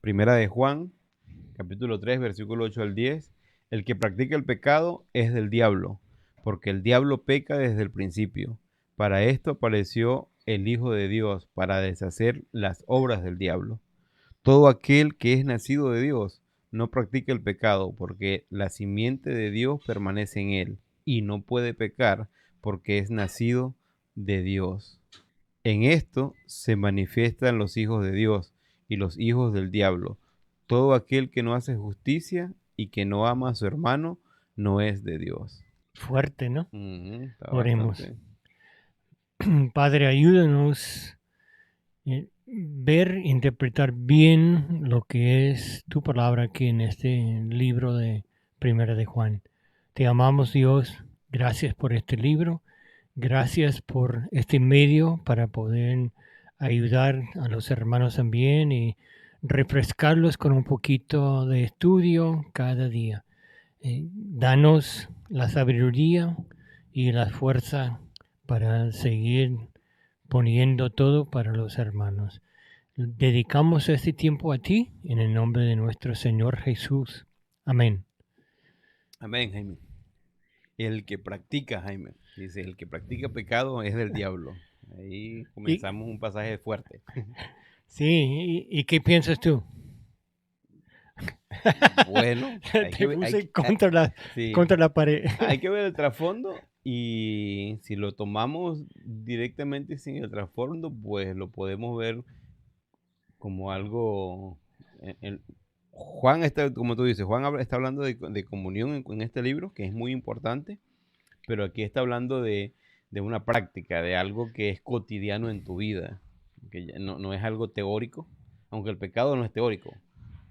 Primera de Juan, capítulo 3, versículo 8 al 10. El que practica el pecado es del diablo, porque el diablo peca desde el principio. Para esto apareció el Hijo de Dios, para deshacer las obras del diablo. Todo aquel que es nacido de Dios no practica el pecado, porque la simiente de Dios permanece en él, y no puede pecar porque es nacido de Dios. En esto se manifiestan los hijos de Dios y los hijos del diablo. Todo aquel que no hace justicia y que no ama a su hermano no es de Dios. Fuerte, ¿no? Está Oremos. bastante. Padre, ayúdanos a ver, interpretar bien lo que es tu palabra aquí en este libro de Primera de Juan. Te amamos, Dios. Gracias por este libro. Gracias por este medio para poder ayudar a los hermanos también y refrescarlos con un poquito de estudio cada día. Danos la sabiduría y la fuerza para seguir poniendo todo para los hermanos. Dedicamos este tiempo a ti en el nombre de nuestro Señor Jesús. Amén. Amén, Jaime. El que practica, Jaime, dice, el que practica pecado es del diablo. Ahí Y, comenzamos un pasaje fuerte. sí, ¿y qué piensas tú? Bueno, hay que Te ver, puse sí, contra la pared. hay que ver el trasfondo y si lo tomamos directamente sin el trasfondo, pues lo podemos ver como algo. Juan está, como tú dices, Juan está hablando de comunión en este libro, que es muy importante, pero aquí está hablando de una práctica, de algo que es cotidiano en tu vida, que no es algo teórico, aunque el pecado no es teórico,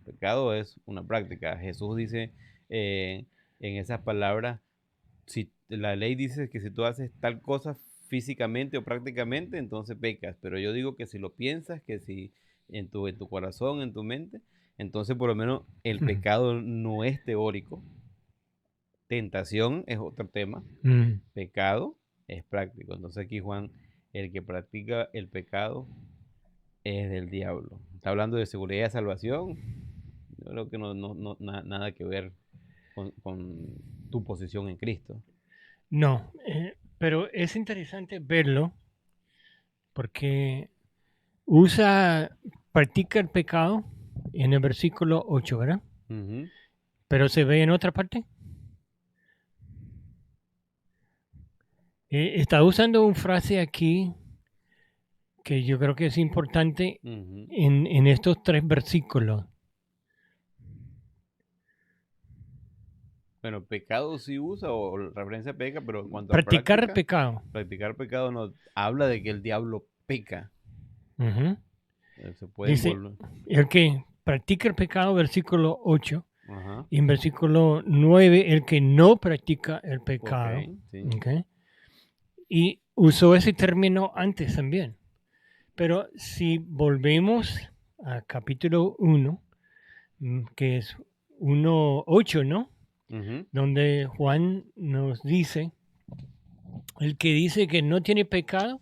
el pecado es una práctica. Jesús dice eh, en esas palabras, si la ley dice que si tú haces tal cosa físicamente o prácticamente, entonces pecas, pero yo digo que si lo piensas, que si en tu corazón, en tu mente, entonces por lo menos el pecado no es teórico, tentación es otro tema, Mm. pecado es práctico. Entonces aquí Juan, el que practica el pecado es del diablo. Está hablando de seguridad de salvación. Yo creo que nada que ver con tu posición en Cristo. No, pero es interesante verlo porque practica el pecado en el versículo 8, ¿verdad? Ujú. Pero se ve en otra parte. Está usando una frase aquí que yo creo que es importante Ujú. en estos tres versículos. Bueno, pecado sí usa o referencia a peca, pero en cuanto a Practicar el práctica, pecado. practicar pecado no habla de que el diablo peca. Ujú. Se puede Dice, envolver. el que practica el pecado, versículo 8, Ajá. y en versículo 9, el que no practica el Ok, pecado. sí. ¿Ok? Y usó ese término antes también. Pero si volvemos a capítulo 1, que es 1:8, ¿no? Ujú. Donde Juan nos dice, el que dice que no tiene pecado,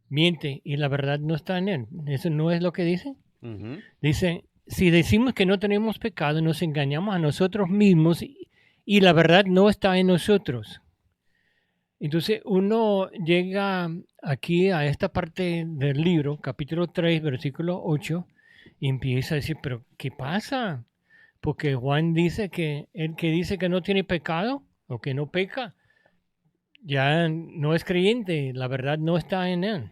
miente y la verdad no está en él. ¿Eso no es lo que dice? Ujú. Dice, si decimos que no tenemos pecado, nos engañamos a nosotros mismos y la verdad no está en nosotros. Entonces uno llega aquí a esta parte del libro, capítulo 3, versículo 8, y empieza a decir, pero ¿qué pasa? Porque Juan dice que el que dice que no tiene pecado o que no peca, ya no es creyente, la verdad no está en él.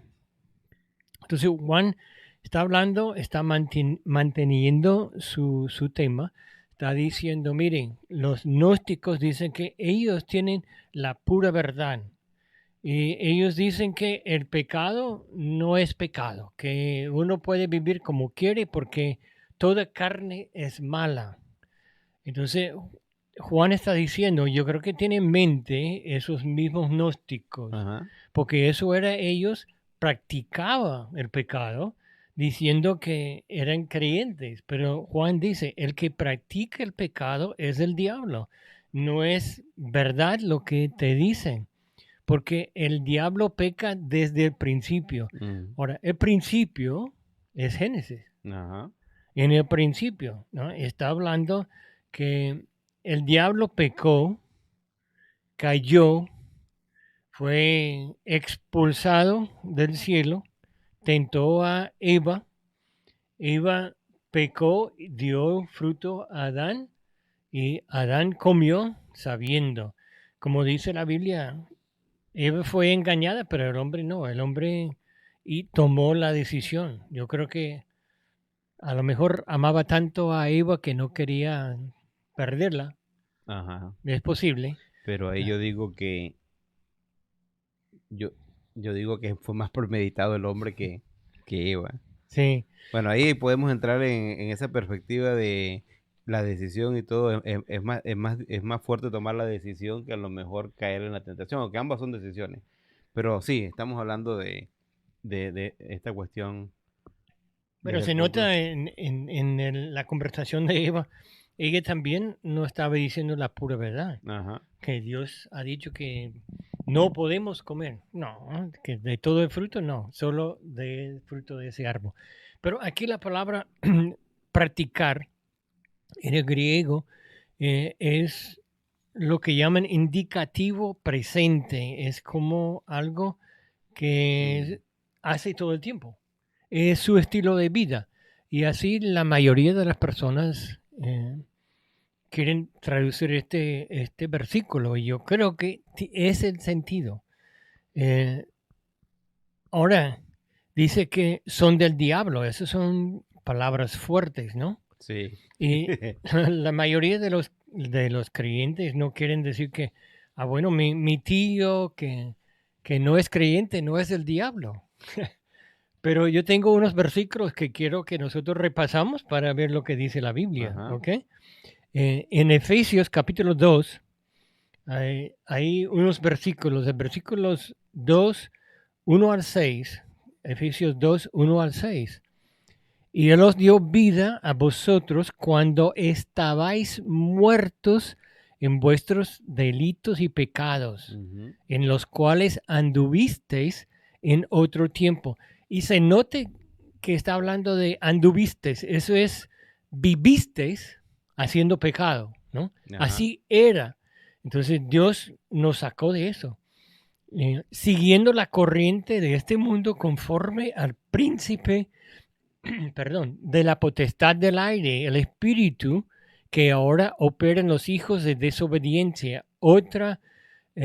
Entonces Juan está hablando, está manteniendo su tema, está diciendo, miren, los gnósticos dicen que ellos tienen la pura verdad. Y ellos dicen que el pecado no es pecado, que uno puede vivir como quiere porque toda carne es mala. Entonces, Juan está diciendo, yo creo que tiene en mente esos mismos gnósticos, Ajá. porque eso era ellos practicaba el pecado diciendo que eran creyentes, pero Juan dice, el que practica el pecado es el diablo, no es verdad lo que te dicen, porque el diablo peca desde el principio. Mm. Ahora, el principio es Génesis. Ajá. en el principio, ¿no? Está hablando que el diablo pecó, cayó, fue expulsado del cielo, tentó a Eva. Eva pecó, dio fruto a Adán y Adán comió sabiendo. Como dice la Biblia, Eva fue engañada, pero el hombre no. El hombre y tomó la decisión. Yo creo que a lo mejor amaba tanto a Eva que no quería perderla. Ajá. Es posible. Pero ahí yo, yo digo que fue más premeditado el hombre que Eva. Sí. Bueno, ahí podemos entrar en esa perspectiva de la decisión y todo. Es más fuerte tomar la decisión que a lo mejor caer en la tentación, aunque ambas son decisiones. Pero sí, estamos hablando de esta cuestión Pero desde el se punto. nota la conversación de Eva, ella también no estaba diciendo la pura verdad, Ajá, que Dios ha dicho que no podemos comer. No, que de todo el fruto no, solo del fruto de ese árbol. Pero aquí la palabra practicar en el griego es lo que llaman indicativo presente, es como algo mm, que hace todo el tiempo. Es su estilo de vida. Y así la mayoría de las personas quieren traducir este versículo. Y yo creo que es el sentido. Eh, ahora, dice que son del diablo. Esas son palabras fuertes, ¿no? sí. Y la mayoría de los creyentes no quieren decir que, bueno, mi tío que no es creyente no es del diablo. Pero yo tengo unos versículos que quiero que nosotros repasamos para ver lo que dice la Biblia, Ajá. ¿ok? En Efesios capítulo 2 hay unos versículos, de versículos 2, 1 al 6, Efesios 2, 1 al 6. Y Él os dio vida a vosotros cuando estabais muertos en vuestros delitos y pecados, Ujú. en los cuales anduvisteis en otro tiempo. Y se note que está hablando de anduvisteis, eso es, vivisteis haciendo pecado, ¿no? Ajá. Así era. Entonces Dios nos sacó de eso, siguiendo la corriente de este mundo conforme al príncipe perdón, de la potestad del aire, el espíritu que ahora opera en los hijos de desobediencia. Otra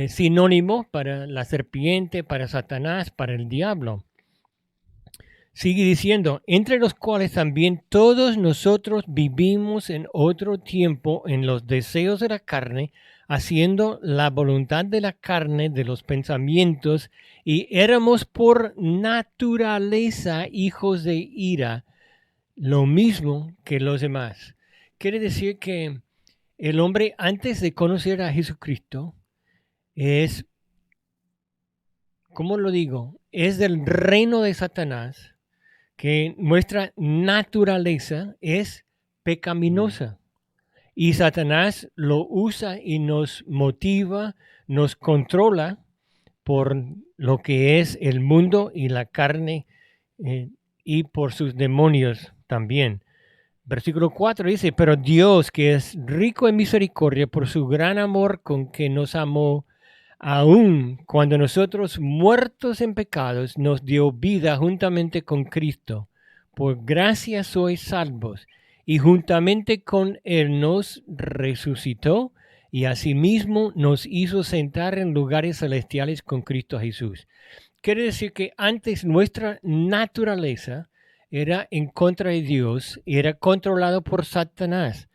sinónimo para la serpiente, para Satanás, para el diablo. Sigue diciendo, entre los cuales también todos nosotros vivimos en otro tiempo en los deseos de la carne, haciendo la voluntad de la carne, de los pensamientos, y éramos por naturaleza hijos de ira, lo mismo que los demás. Quiere decir que el hombre antes de conocer a Jesucristo es, ¿cómo lo digo? Es del reino de Satanás, que nuestra naturaleza es Mm. pecaminosa. Y Satanás lo usa y nos motiva, nos controla por lo que es el mundo y la carne y por sus demonios también. Versículo 4 dice, pero Dios, que es rico en misericordia por su gran amor con que nos amó, aun cuando nosotros muertos en pecados, nos dio vida juntamente con Cristo. Por gracia sois salvos, y juntamente con Él nos resucitó y asimismo nos hizo sentar en lugares celestiales con Cristo Jesús. Quiere decir que antes nuestra naturaleza era en contra de Dios y era controlado por Satanás.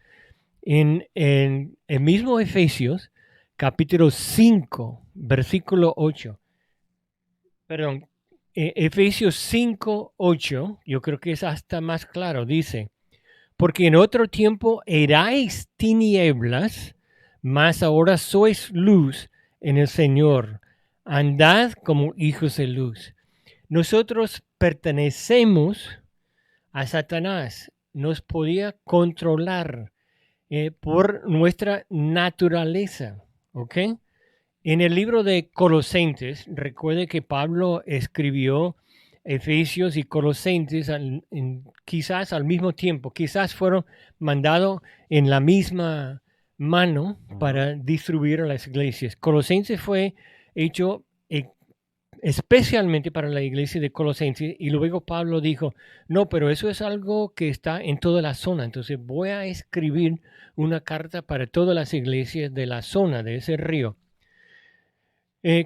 En el mismo Efesios, capítulo 5, versículo 8. Perdón, Efesios 5, 8, yo creo que es hasta más claro, dice, porque en otro tiempo erais tinieblas, mas ahora sois luz en el Señor. Andad como hijos de luz. Nosotros pertenecemos a Satanás, nos podía controlar por nuestra naturaleza, ¿ok? En el libro de Colosenses, recuerde que Pablo escribió Efesios y Colosenses quizás al mismo tiempo, quizás fueron mandados en la misma mano para distribuir a las iglesias. Colosenses fue hecho especialmente para la iglesia de Colosenses, y luego Pablo dijo, no, pero eso es algo que está en toda la zona, entonces voy a escribir una carta para todas las iglesias de la zona, de ese río.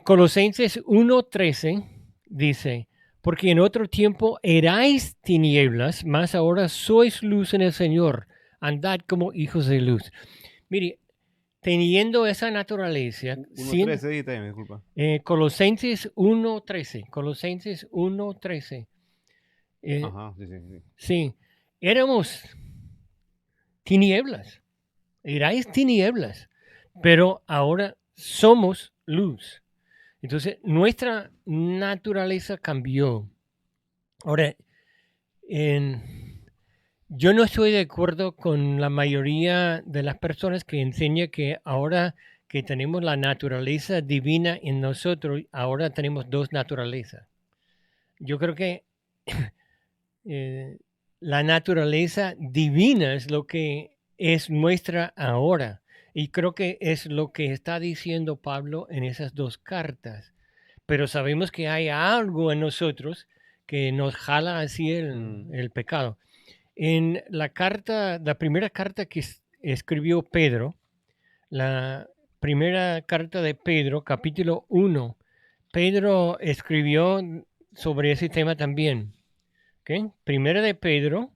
Colosenses 1:13 dice, porque en otro tiempo erais tinieblas, mas ahora sois luz en el Señor, andad como hijos de luz. Mire, teniendo esa naturaleza, 1:13 dijiste, disculpa. Colosenses 1:13, Colosenses 1:13. Ajá, sí. Sí, éramos tinieblas, erais tinieblas, pero ahora somos luz. Entonces, nuestra naturaleza cambió. Ahora, yo no estoy de acuerdo con la mayoría de las personas que enseñan que ahora que tenemos la naturaleza divina en nosotros, ahora tenemos dos naturalezas. Yo creo que la naturaleza divina es lo que es nuestra ahora. Y creo que es lo que está diciendo Pablo en esas dos cartas. Pero sabemos que hay algo en nosotros que nos jala así el pecado. En la primera carta que escribió Pedro, la primera carta de Pedro, capítulo 1, Pedro escribió sobre ese tema también. ¿Okay? Primera de Pedro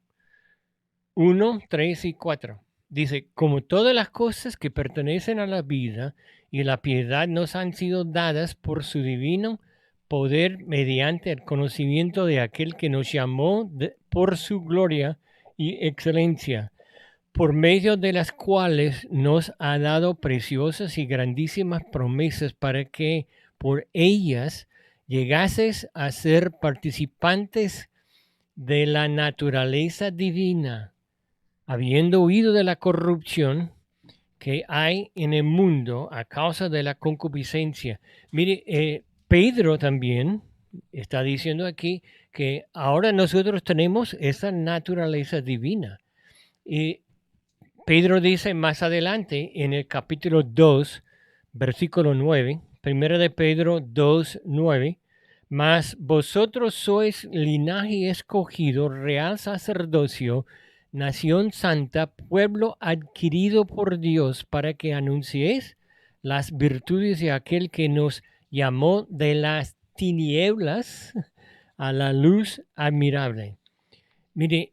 1, 3 y 4. Dice, como todas las cosas que pertenecen a la vida y la piedad nos han sido dadas por su divino poder mediante el conocimiento de aquel que nos llamó por su gloria y excelencia, por medio de las cuales nos ha dado preciosas y grandísimas promesas para que por ellas llegases a ser participantes de la naturaleza divina, habiendo huido de la corrupción que hay en el mundo a causa de la concupiscencia. Mire, Pedro también está diciendo aquí que ahora nosotros tenemos esa naturaleza divina. Y Pedro dice más adelante en el capítulo 2, versículo 9, primera de Pedro 2, 9, mas vosotros sois linaje escogido, real sacerdocio, nación santa, pueblo adquirido por Dios, para que anunciéis las virtudes de aquel que nos llamó de las tinieblas a la luz admirable. Mire,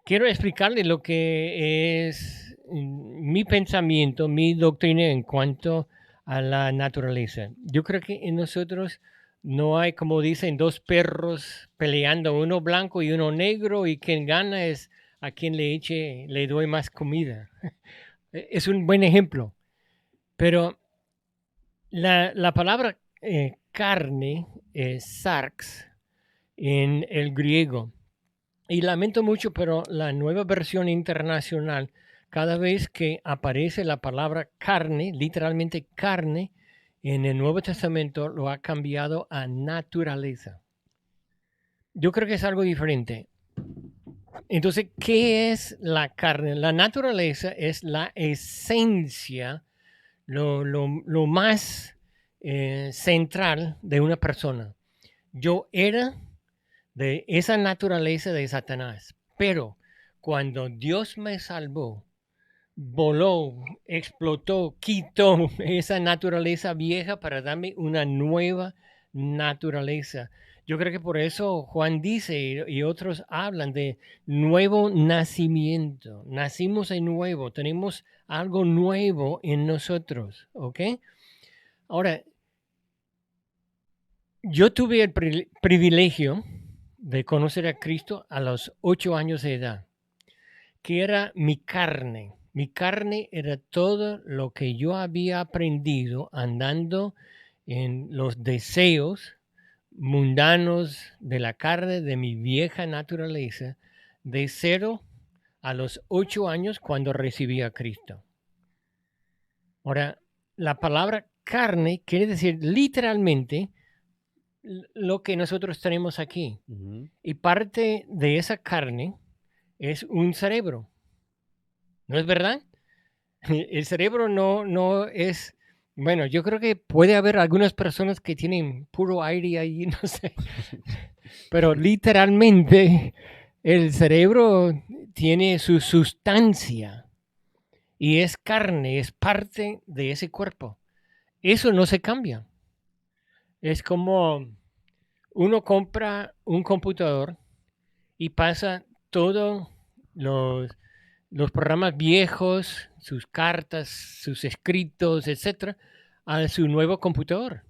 quiero explicarle lo que es mi pensamiento, mi doctrina en cuanto a la naturaleza. Yo creo que en nosotros no hay, como dicen, dos perros peleando, uno blanco y uno negro, y quien gana es a quien le doy más comida. Es un buen ejemplo. Pero la palabra carne es sarx en el griego. Y lamento mucho, pero la nueva versión internacional, cada vez que aparece la palabra carne, literalmente carne, en el Nuevo Testamento lo ha cambiado a naturaleza. Yo creo que es algo diferente. Entonces, ¿qué es la carne? La naturaleza es la esencia, lo más central de una persona. Yo era de esa naturaleza de Satanás, pero cuando Dios me salvó, voló, explotó, quitó esa naturaleza vieja para darme una nueva naturaleza. Yo creo que por eso Juan dice y otros hablan de nuevo nacimiento. Nacimos de nuevo, tenemos algo nuevo en nosotros, ¿ok? Ahora, yo tuve el privilegio de conocer a Cristo a los 8 años de edad, que era mi carne. Mi carne era todo lo que yo había aprendido andando en los deseos mundanos de la carne de mi vieja naturaleza, de 0 a los 8 años cuando recibí a Cristo. Ahora, la palabra carne quiere decir literalmente lo que nosotros tenemos aquí. Ujú. Y parte de esa carne es un cerebro, ¿no es verdad? El cerebro no es, bueno, yo creo que puede haber algunas personas que tienen puro aire ahí, no sé, pero literalmente el cerebro tiene su sustancia y es carne, es parte de ese cuerpo. Eso no se cambia. Es como uno compra un computador y pasa todos los programas viejos, sus cartas, sus escritos, etcétera, a su nuevo computador.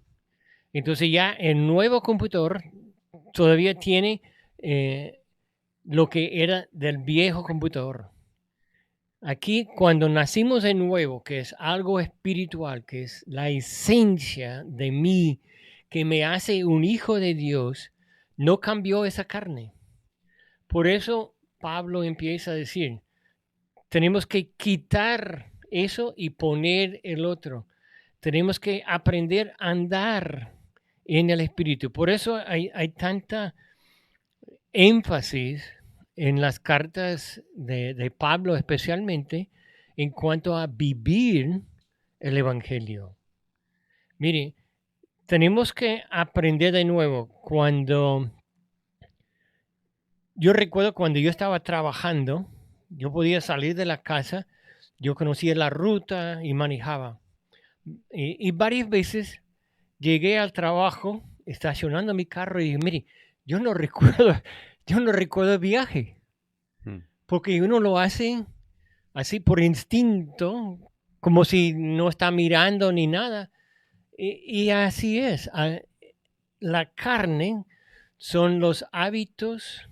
Entonces ya el nuevo computador todavía tiene eh, lo que era del viejo computador. Aquí, cuando nacimos de nuevo, que es algo espiritual, que es la esencia de mí, que me hace un hijo de Dios, no cambió esa carne. Por eso Pablo empieza a decir, tenemos que quitar eso y poner el otro. Tenemos que aprender a andar en el espíritu. Por eso hay tanta énfasis en las cartas de Pablo especialmente en cuanto a vivir el Evangelio. Mire, tenemos que aprender de nuevo. Yo recuerdo cuando yo estaba trabajando, yo podía salir de la casa, yo conocía la ruta y manejaba. Y varias veces llegué al trabajo estacionando mi carro y dije, mire, yo no recuerdo, yo no recuerdo el viaje. Mm. Porque uno lo hace así por instinto, como si no está mirando ni nada. Y así es. La carne son los hábitos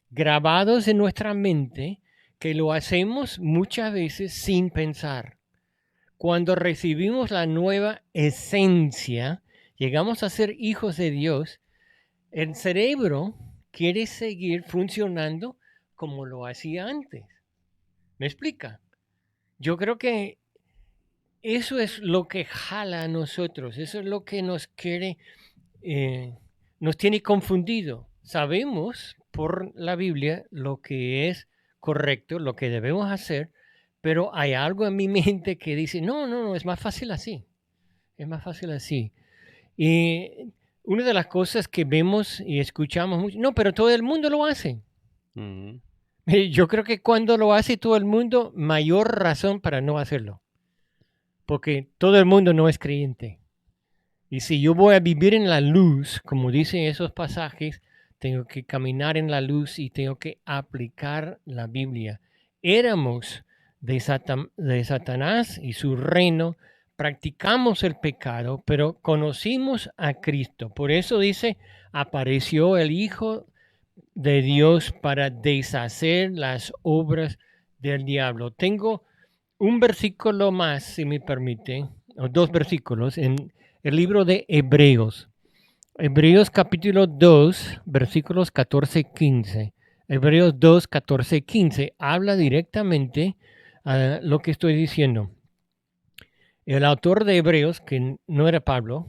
grabados en nuestra mente que lo hacemos muchas veces sin pensar. Cuando recibimos la nueva esencia, llegamos a ser hijos de Dios, el cerebro quiere seguir funcionando como lo hacía antes. ¿Me explica? Yo creo que eso es lo que jala a nosotros, eso es lo que nos quiere, nos tiene confundido. Sabemos por la Biblia lo que es correcto, lo que debemos hacer, pero hay algo en mi mente que dice, no, no, no, es más fácil así, es más fácil así. Y una de las cosas que vemos y escuchamos mucho, no, pero todo el mundo lo hace. Ujú. Yo creo que cuando lo hace todo el mundo, mayor razón para no hacerlo. Porque todo el mundo no es creyente. Y si yo voy a vivir en la luz, como dicen esos pasajes, tengo que caminar en la luz y tengo que aplicar la Biblia. Éramos de Satanás y su reino, practicamos el pecado, pero conocimos a Cristo. Por eso dice, apareció el Hijo de Dios para deshacer las obras del diablo. Tengo un versículo más, si me permite, o dos versículos en el libro de Hebreos. Hebreos capítulo 2, versículos 14-15. Hebreos 2, 14-15 habla directamente a lo que estoy diciendo. El autor de Hebreos, que no era Pablo,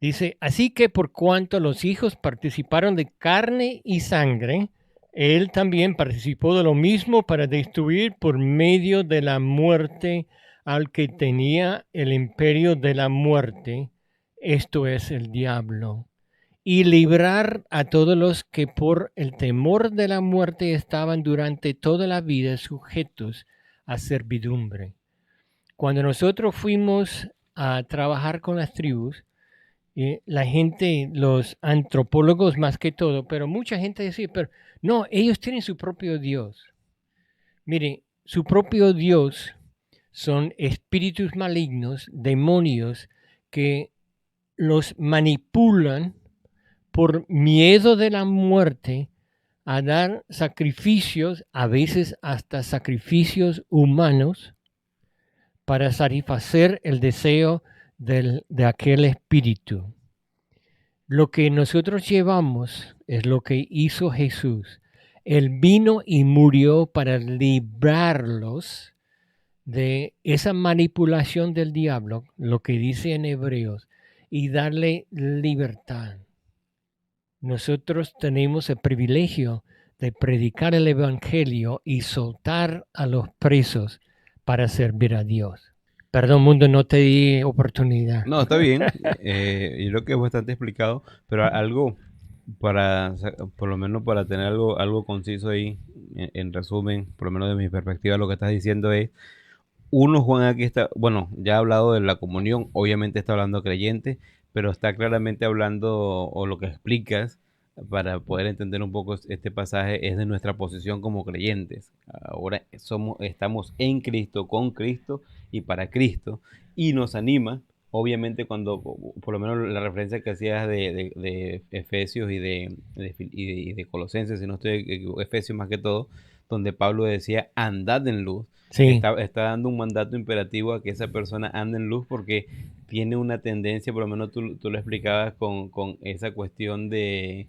dice, así que por cuanto los hijos participaron de carne y sangre, él también participó de lo mismo para destruir por medio de la muerte al que tenía el imperio de la muerte, esto es el diablo, y librar a todos los que por el temor de la muerte estaban durante toda la vida sujetos a servidumbre. Cuando nosotros fuimos a trabajar con las tribus, la gente, los antropólogos más que todo, pero mucha gente decía, pero no, ellos tienen su propio Dios. Mire, su propio Dios son espíritus malignos, demonios, que los manipulan por miedo de la muerte a dar sacrificios, a veces hasta sacrificios humanos, para satisfacer el deseo de aquel espíritu. Lo que nosotros llevamos es lo que hizo Jesús. Él vino y murió para librarlos de esa manipulación del diablo, lo que dice en Hebreos, y darle libertad. nosotros tenemos el privilegio de predicar el Evangelio y soltar a los presos para servir a Dios. Perdón, mundo, no te di oportunidad. No, está bien. Yo creo que es bastante explicado, pero algo por lo menos para tener algo conciso ahí, en resumen, por lo menos de mi perspectiva, lo que estás diciendo es, uno, Juan, aquí está, bueno, ya ha hablado de la comunión, obviamente está hablando creyente, pero está claramente hablando, o lo que explicas, para poder entender un poco este pasaje, es de nuestra posición como creyentes. Ahora estamos en Cristo, con Cristo y para Cristo, y nos anima, obviamente, cuando, por lo menos la referencia que hacías de Efesios y de Colosenses, si no estoy Efesios más que todo, donde Pablo decía, andad en luz. Sí. Está dando un mandato imperativo a que esa persona ande en luz porque tiene una tendencia, por lo menos tú lo explicabas con esa cuestión de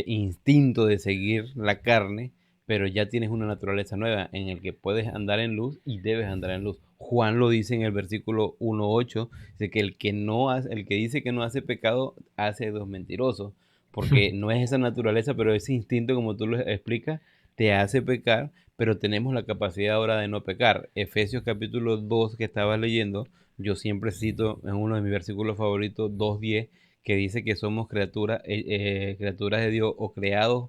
instinto de seguir la carne, pero ya tienes una naturaleza nueva en el que puedes andar en luz y debes andar en luz. Juan lo dice en el versículo 1:8, dice que el que dice que no hace pecado hace dos mentirosos, porque no es esa naturaleza, pero ese instinto, como tú lo explicas, te hace pecar, pero tenemos la capacidad ahora de no pecar. Efesios capítulo 2 que estabas leyendo, yo siempre cito en uno de mis versículos favoritos, 2:10, que dice que somos criaturas de Dios o creados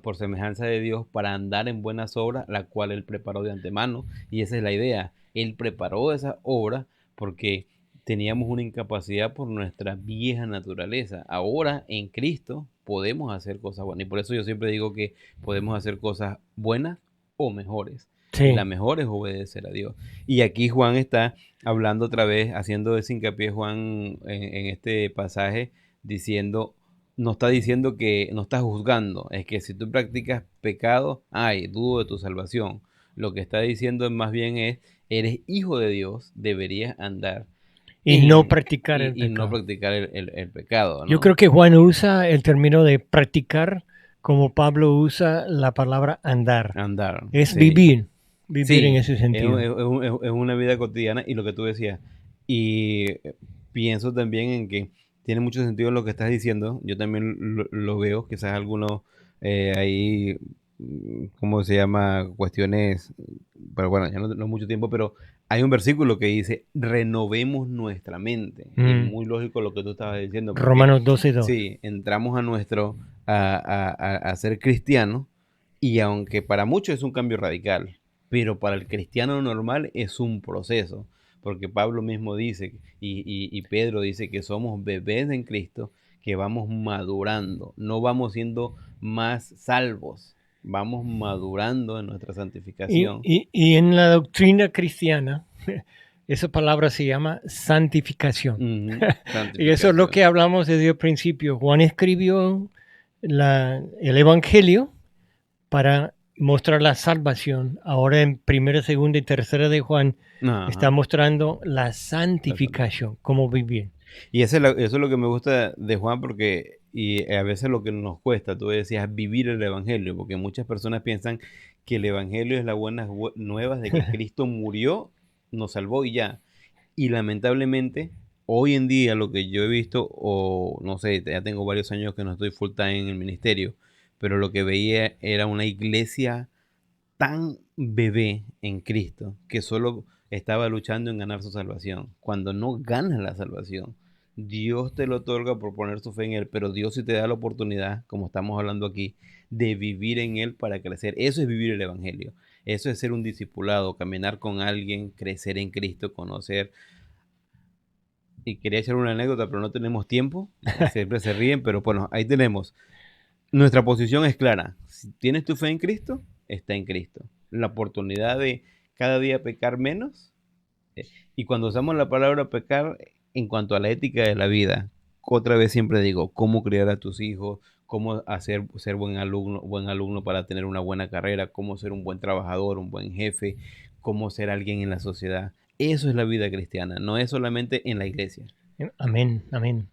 por semejanza de Dios para andar en buenas obras, la cual Él preparó de antemano. Y esa es la idea. Él preparó esa obra porque teníamos una incapacidad por nuestra vieja naturaleza. Ahora en Cristo podemos hacer cosas buenas. Y por eso yo siempre digo que podemos hacer cosas buenas o mejores. Y la Sí. mejor es obedecer a Dios. Y aquí Juan está hablando otra vez, haciendo ese hincapié, Juan, en este pasaje, diciendo, no está diciendo que no está juzgando, es que si tú practicas pecado, ay, dudo de tu salvación. Lo que está diciendo más bien es, eres hijo de Dios, deberías andar Y no en practicar el y no pecado. practicar el pecado, Yo ¿no? creo que Juan usa el término de practicar como Pablo usa la palabra andar. Andar, Es sí. vivir en Sí, ese sentido. es una vida cotidiana y lo que tú decías. Y pienso también en que tiene mucho sentido lo que estás diciendo. Yo también lo veo, quizás algunos ahí, ¿cómo se llama? Cuestiones, pero bueno, ya no mucho tiempo, pero hay un versículo que dice, renovemos nuestra mente. Y Mm. muy lógico lo que tú estabas diciendo, porque Romanos 12:2. sí, entramos a ser cristianos y aunque para muchos es un cambio radical, pero para el cristiano normal es un proceso, porque Pablo mismo dice y Pedro dice que somos bebés en Cristo, que vamos madurando, no vamos siendo más salvos, vamos madurando en nuestra santificación. Y en la doctrina cristiana, esa palabra se llama santificación. Ujú, Y eso es lo que santificación. hablamos desde el principio. Juan escribió el Evangelio para mostrar la salvación. Ahora en primera, segunda y tercera de Juan está Ajá, mostrando la la santificación, cómo vivir. Y eso es lo que me gusta de Juan, porque y a veces lo que nos cuesta, tú decías, vivir el Evangelio, porque muchas personas piensan que el Evangelio es las buenas nuevas de que Cristo murió, nos salvó y ya. Y lamentablemente, hoy en día lo que yo he visto, o no sé, ya tengo varios años que no estoy full time en el ministerio, pero lo que veía era una iglesia tan bebé en Cristo que solo estaba luchando en ganar su salvación. Cuando no ganas la salvación, Dios te lo otorga por poner tu fe en Él, pero Dios sí te da la oportunidad, como estamos hablando aquí, de vivir en Él para crecer. Eso es vivir el Evangelio. Eso es ser un discipulado, caminar con alguien, crecer en Cristo, conocer. Y quería echar una anécdota, pero no tenemos tiempo. Siempre se ríen, pero bueno, ahí tenemos. Nuestra posición es clara. Si tienes tu fe en Cristo, está en Cristo. La oportunidad de cada día pecar menos. Y cuando usamos la palabra pecar en cuanto a la ética de la vida, otra vez siempre digo, cómo criar a tus hijos, cómo hacer ser buen alumno para tener una buena carrera, cómo ser un buen trabajador, un buen jefe, cómo ser alguien en la sociedad. Eso es la vida cristiana, no es solamente en la iglesia. Amén, amén.